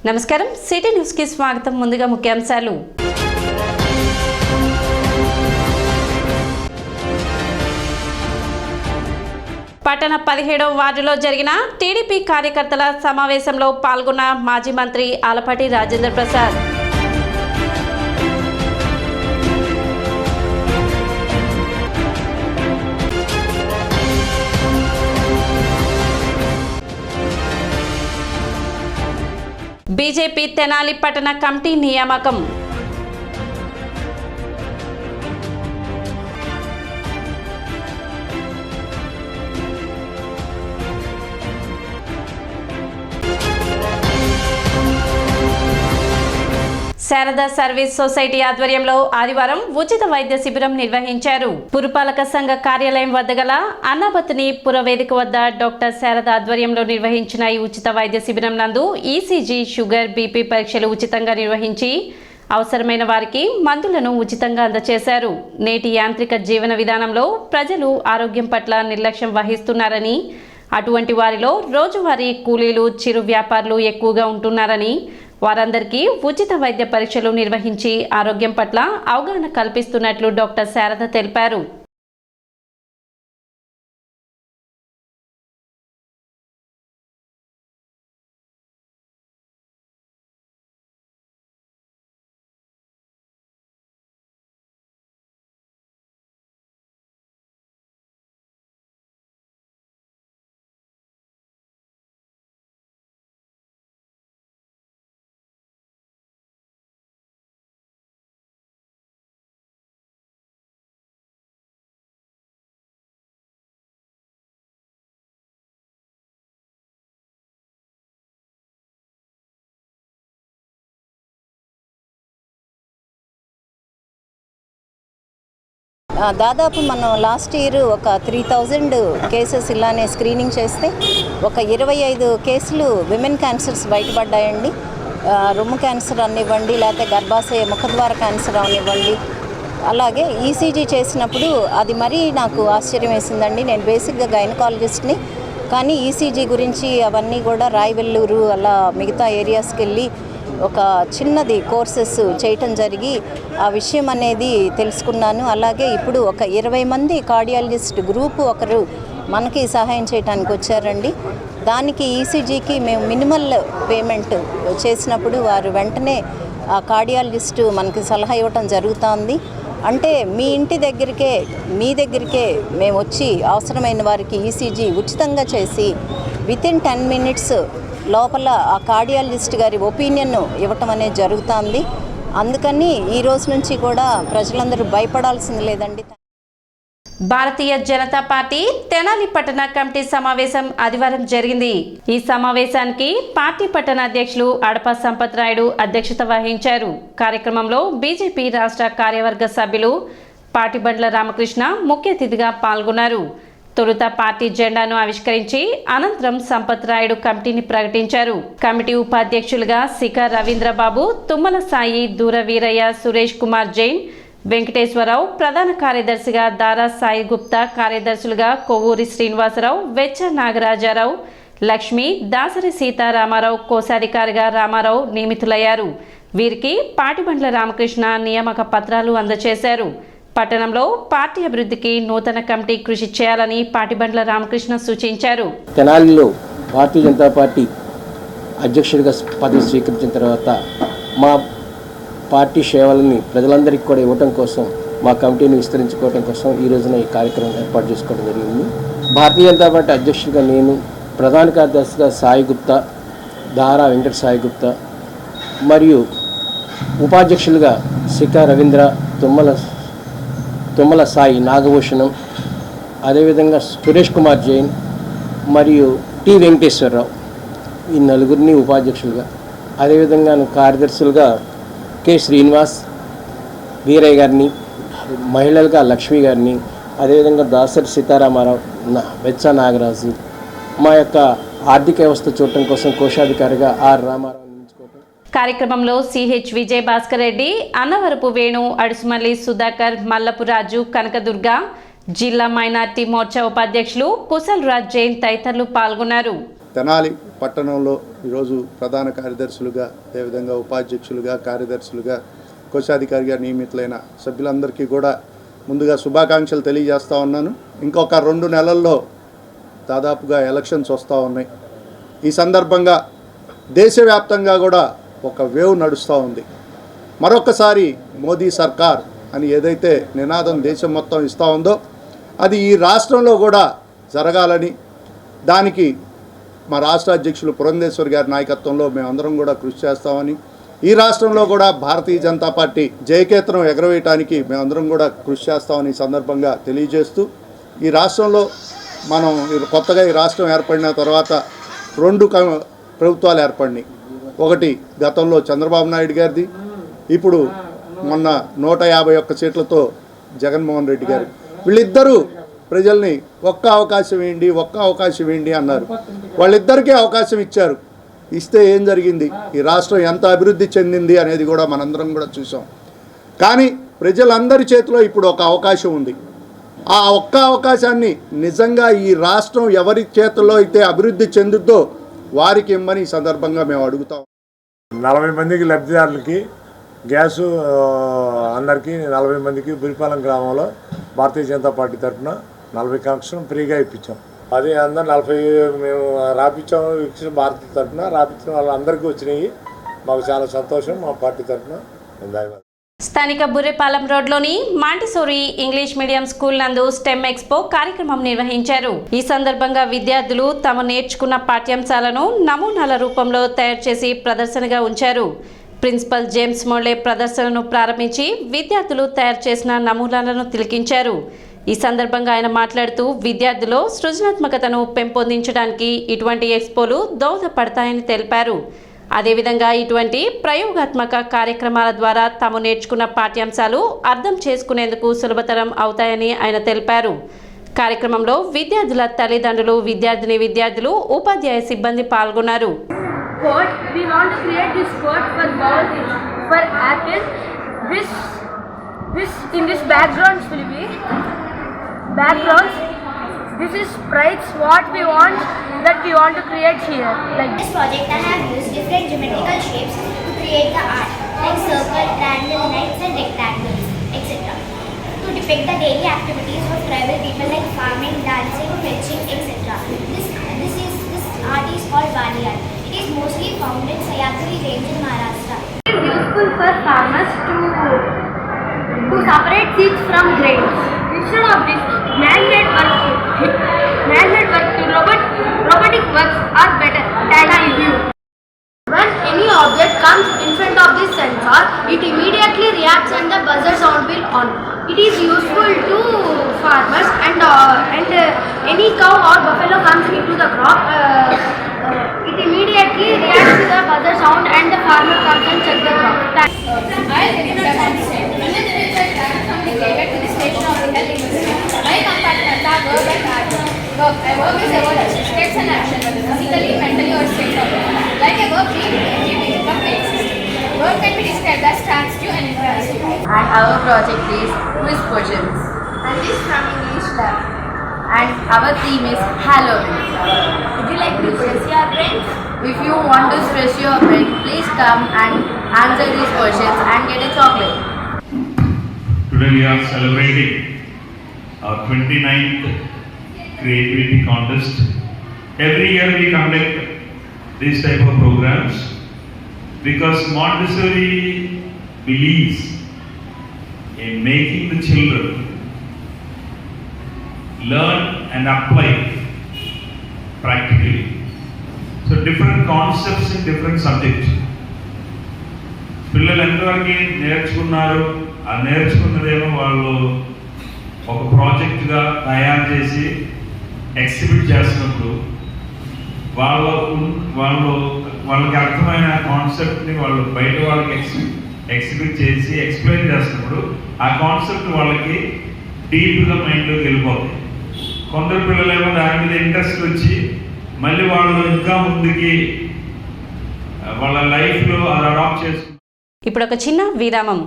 నమస్కారం, city news కి స్వాగతం. ముందుగా ముఖ్యాంశాలు. పట్టణ 17వ వార్డులో జరిగిన టీడీపీ కార్యకర్తల సమావేశంలో పాల్గొన్న మాజీ మంత్రి ఆలపాటి రాజేంద్ర ప్రసాద్. బీజేపీ తెనాలి పట్టణ కమిటీ నియామకం. శారదా సర్వీస్ సొసైటీ ఆధ్వర్యంలో ఆదివారం ఉచిత వైద్య శిబిరం నిర్వహించారు. పురపాలక సంఘ కార్యాలయం వద్ద గల అన్నపత్ని పురవేదిక వద్ద డాక్టర్ శారద ఆధ్వర్యంలో నిర్వహించిన ఈ ఉచిత వైద్య శిబిరం నందు ఈసీజీ, షుగర్, బీపీ పరీక్షలు ఉచితంగా నిర్వహించి అవసరమైన వారికి మందులను ఉచితంగా అందజేశారు. నేటి యాంత్రిక జీవన విధానంలో ప్రజలు ఆరోగ్యం పట్ల నిర్లక్ష్యం వహిస్తున్నారని, అటువంటి వారిలో రోజువారీ కూలీలు, చిరు వ్యాపారులు ఎక్కువగా ఉంటున్నారని, వారందరికీ ఉచిత వైద్య పరీక్షలు నిర్వహించి ఆరోగ్యం పట్ల అవగాహన కల్పిస్తున్నట్లు డాక్టర్ శారద తెలిపారు. దాదాపు మనం లాస్ట్ ఇయర్ ఒక 3000 కేసెస్ ఇలానే స్క్రీనింగ్ చేస్తే ఒక 25 కేసులు విమెన్ క్యాన్సర్స్ బయటపడ్డాయండి. రొమ్ము క్యాన్సర్ అనివ్వండి, లేకపోతే గర్భాశయ ముఖద్వార క్యాన్సర్ అనివ్వండి. అలాగే ఈసీజీ చేసినప్పుడు అది మరీ నాకు ఆశ్చర్యం వేసిందండి. నేను బేసిక్గా గైనకాలజిస్ట్ని, కానీ ఈసీజీ గురించి అవన్నీ కూడా రాయవెల్లూరు అలా మిగతా ఏరియాస్కి వెళ్ళి ఒక చిన్నది కోర్సెస్ చేయటం జరిగి ఆ విషయం అనేది తెలుసుకున్నాను. అలాగే ఇప్పుడు ఒక 20 మంది కార్డియాలజిస్ట్ గ్రూపు ఒకరు మనకి సహాయం చేయడానికి వచ్చారండి. దానికి ఈసీజీకి మేము మినిమల్ పేమెంట్ చేసినప్పుడు వారు వెంటనే ఆ కార్డియాలజిస్టు మనకి సలహా ఇవ్వటం జరుగుతుంది. అంటే మీ ఇంటి దగ్గరికే, మీ దగ్గరికే మేము వచ్చి అవసరమైన వారికి ఈసీజీ ఉచితంగా చేసి వితిన్ 10 minutes లోపల ఆ కార్డియాలజిస్ట్ గారి ఒపీనియన్ ఇవ్వటం అనేది జరుగుతుంది. అందుకని ఈ రోజు నుంచి కూడా ప్రజలందరూ భయపడాల్సింది లేదండి. భారతీయ జనతా పార్టీ తెనాలి పట్టణ కమిటీ సమావేశం ఆదివారం జరిగింది. ఈ సమావేశానికి పార్టీ పట్టణ అధ్యక్షులు అడప సంపత్ రాయుడు అధ్యక్షత వహించారు. కార్యక్రమంలో బీజేపీ రాష్ట్ర కార్యవర్గ సభ్యులు పాటిబండ్ల రామకృష్ణ ముఖ్య అతిథిగా పాల్గొన్నారు. తొలుత పార్టీ జెండాను ఆవిష్కరించి అనంతరం సంపత్ రాయుడు కమిటీని ప్రకటించారు. కమిటీ ఉపాధ్యక్షులుగా శిఖ రవీంద్రబాబు, తుమ్మల సాయి, దూర వీరయ్య, సురేష్ కుమార్ జైన్, వెంకటేశ్వరరావు, ప్రధాన కార్యదర్శిగా దారా సాయి గుప్తా, కార్యదర్శులుగా కొవ్వూరి శ్రీనివాసరావు, వెచ్చ నాగరాజారావు, లక్ష్మి, దాసరి సీతారామారావు, కోశాధికారిగా రామారావు నియమితులయ్యారు. వీరికి పాటిబండ్ల రామకృష్ణ నియామక పత్రాలు అందజేశారు. పట్టణంలో పార్టీ అభివృద్ధికి నూతన కమిటీ కృషి చేయాలని పాటిబండ్ల రామకృష్ణ సూచించారు. తెనాలిలో భారతీయ జనతా పార్టీ అధ్యక్షుడిగా పదవి స్వీకరించిన తర్వాత మా పార్టీ సేవలని ప్రజలందరికీ కూడా ఇవ్వటం కోసం, మా కమిటీని విస్తరించుకోవడం కోసం ఈ రోజున ఈ కార్యక్రమం ఏర్పాటు చేసుకోవడం జరిగింది. భారతీయ జనతా పార్టీ అధ్యక్షుడిగా నేను, ప్రధాన కార్యదర్శిగా సాయి గుప్తా, దారా వెంకట సాయి గుప్తా, మరియు ఉపాధ్యక్షులుగా శిఖ రవీంద్ర, తుమ్మల సాయి నాగభూషణం, అదేవిధంగా సురేష్ కుమార్ జైన్ మరియు టి వెంకటేశ్వరరావు, ఈ నలుగురిని ఉపాధ్యక్షులుగా, అదేవిధంగా కార్యదర్శులుగా కె శ్రీనివాస్, వీరయ్య గారిని, మహిళలుగా లక్ష్మి గారిని, అదేవిధంగా దాసరి సీతారామారావు, వెచ్చ నాగరాజు, మా యొక్క ఆర్థిక వ్యవస్థ చూడటం కోసం కోశాధికారిగా ఆర్ రామారావు. కార్యక్రమంలో సిహెచ్ విజయ్ భాస్కర్ రెడ్డి, అన్నవరపు వేణు, అడుసుమల్లి సుధాకర్, మల్లపు రాజు, కనకదుర్గ, జిల్లా మైనార్టీ మోర్చా ఉపాధ్యక్షులు కుశల్ రాజ్ జైన్ తదితరులు పాల్గొన్నారు. తెనాలి పట్టణంలో ఈరోజు ప్రధాన కార్యదర్శులుగా, అదేవిధంగా ఉపాధ్యక్షులుగా, కార్యదర్శులుగా, కోశాధికారిగా నియమితులైన సభ్యులందరికీ కూడా ముందుగా శుభాకాంక్షలు తెలియజేస్తూ ఉన్నాను. ఇంకొక 2 నెలల్లో దాదాపుగా ఎలక్షన్స్ వస్తూ ఉన్నాయి. ఈ సందర్భంగా దేశవ్యాప్తంగా కూడా ఒక వేవ్ నడుస్తూ ఉంది. మరొకసారి మోదీ సర్కార్ అని ఏదైతే నినాదం దేశం మొత్తం ఇస్తూ ఉందో అది ఈ రాష్ట్రంలో కూడా జరగాలని, దానికి మా రాష్ట్ర అధ్యక్షులు పురంధేశ్వర్ గారి నాయకత్వంలో మేమందరం కూడా కృషి చేస్తామని, ఈ రాష్ట్రంలో కూడా భారతీయ జనతా పార్టీ జయకేతనం ఎగరవేయటానికి మేమందరం కూడా కృషి చేస్తామని ఈ సందర్భంగా తెలియజేస్తూ, ఈ రాష్ట్రంలో మనం కొత్తగా ఈ రాష్ట్రం ఏర్పడిన తర్వాత 2 ప్రభుత్వాలు ఏర్పడినాయి. ఒకటి గతంలో చంద్రబాబు నాయుడు గారిది, ఇప్పుడు మొన్న 151 సీట్లతో జగన్మోహన్ రెడ్డి గారు. వీళ్ళిద్దరూ ప్రజల్ని ఒక్క అవకాశం ఇవ్వండి అన్నారు. వాళ్ళిద్దరికీ అవకాశం ఇచ్చారు. ఇస్తే ఏం జరిగింది, ఈ రాష్ట్రం ఎంత అభివృద్ధి చెందింది అనేది కూడా మనందరం కూడా చూసాం. కానీ ప్రజలందరి చేతిలో ఇప్పుడు ఒక అవకాశం ఉంది. ఆ ఒక్క అవకాశాన్ని నిజంగా ఈ రాష్ట్రం ఎవరి చేతుల్లో అయితే అభివృద్ధి చెందుద్దో వారికి ఇమ్మని ఈ సందర్భంగా మేము అడుగుతాం. 40 మందికి లబ్ధిదారులకి గ్యాసు, అందరికీ 40 మందికి బురిపాలెం గ్రామంలో భారతీయ జనతా పార్టీ తరఫున 40 కనెక్షన్ ఫ్రీగా ఇప్పించాం. అది అందరూ 40 మేము రాపించాము. భారతీయ తరఫున రాపించిన వాళ్ళందరికీ వచ్చినాయి. మాకు చాలా సంతోషం. మా పార్టీ తరఫున ధన్యవాదాలు. స్థానిక బుర్రెపాలెం రోడ్లోని మాంటిసోరీ ఇంగ్లీష్ మీడియం స్కూల్ నందు స్టెమ్ ఎక్స్పో కార్యక్రమం నిర్వహించారు. ఈ సందర్భంగా విద్యార్థులు తాము నేర్చుకున్న పాఠ్యాంశాలను నమూనాల రూపంలో తయారు చేసి ప్రదర్శనగా ఉంచారు. ప్రిన్సిపల్ జేమ్స్ మోలే ప్రదర్శనను ప్రారంభించి విద్యార్థులు తయారు చేసిన నమూనాలను తిలకించారు. ఈ సందర్భంగా ఆయన మాట్లాడుతూ విద్యార్థుల్లో సృజనాత్మకతను పెంపొందించడానికి ఇటువంటి ఎక్స్పోలు దోహదపడతాయని తెలిపారు. అదేవిధంగా ఇటువంటి ప్రయోగాత్మక కార్యక్రమాల ద్వారా తాము నేర్చుకున్న పాఠ్యాంశాలు అర్థం చేసుకునేందుకు సులభతరం అవుతాయని ఆయన తెలిపారు. కార్యక్రమంలో విద్యార్థుల తల్లిదండ్రులు, విద్యార్థులు, ఉపాధ్యాయ సిబ్బంది పాల్గొన్నారు. We want to create this code for ball, for apple. This in this backgrounds will be backgrounds. This is sprites. What we want to create here. Like this project, I have used different geometrical shapes to create the art, like circle, triangle, knights, and rectangles, etc. To depict the daily activities of tribal people like farming, dancing, fetching, etc. This art is called Bali art. It is mostly found in Sayagri range in Maharashtra. it is useful for farmers to separate seeds from grains. Instead of this, man-made work to robotic works are better than I view. When any object comes in front of this sensor, it immediately reacts and the buzzer sound will on. It is useful to farmers and any cow or buffalo comes into the crop. It immediately reacts to the buzzer sound and the farmer comes and check the crop. I live in a sunset. When the individual communicated to the station of the health industry, my compartment are work and art. I work is about states and action, whether physically, mentally or spiritually. Like a verb being become exist. Work can be described as transitive and intransitive. And our project is quiz questions. And this from English lab. And our theme is Halloween. Would you like to stress your brain? If you want to stress your brain, please come and answer these questions and get a chocolate. Today we are celebrating our 29th creativity contest. Every year we conduct these type of programs because Montessori believes in making the children learn and apply practically. So different concepts in different subjects. పిల్లలు ఎంతవరకు నేర్చుకున్నారు, ఆ నేర్చుకున్నదేమో వాళ్ళు ఒక ప్రాజెక్ట్గా తయారు చేసి exhibit చేసినప్పుడు వాళ్ళకి అర్థమైన కాన్సెప్ట్ని వాళ్ళు బయట వాళ్ళకి ఎగ్జిబిట్ చేసి ఎక్స్ప్లెయిన్ చేసినప్పుడు ఆ కాన్సెప్ట్ వాళ్ళకి డీప్గా మైండ్లోకి వెళ్ళిపోతుంది. కొందరు పిల్లలేమో దాని మీద ఇంట్రెస్ట్ వచ్చి మళ్ళీ వాళ్ళు ఇంకా ముందుకి వాళ్ళ లైఫ్లో అది అడాప్ట్ చేసుకుంటారు. ఇప్పుడు ఒక చిన్న విరామం.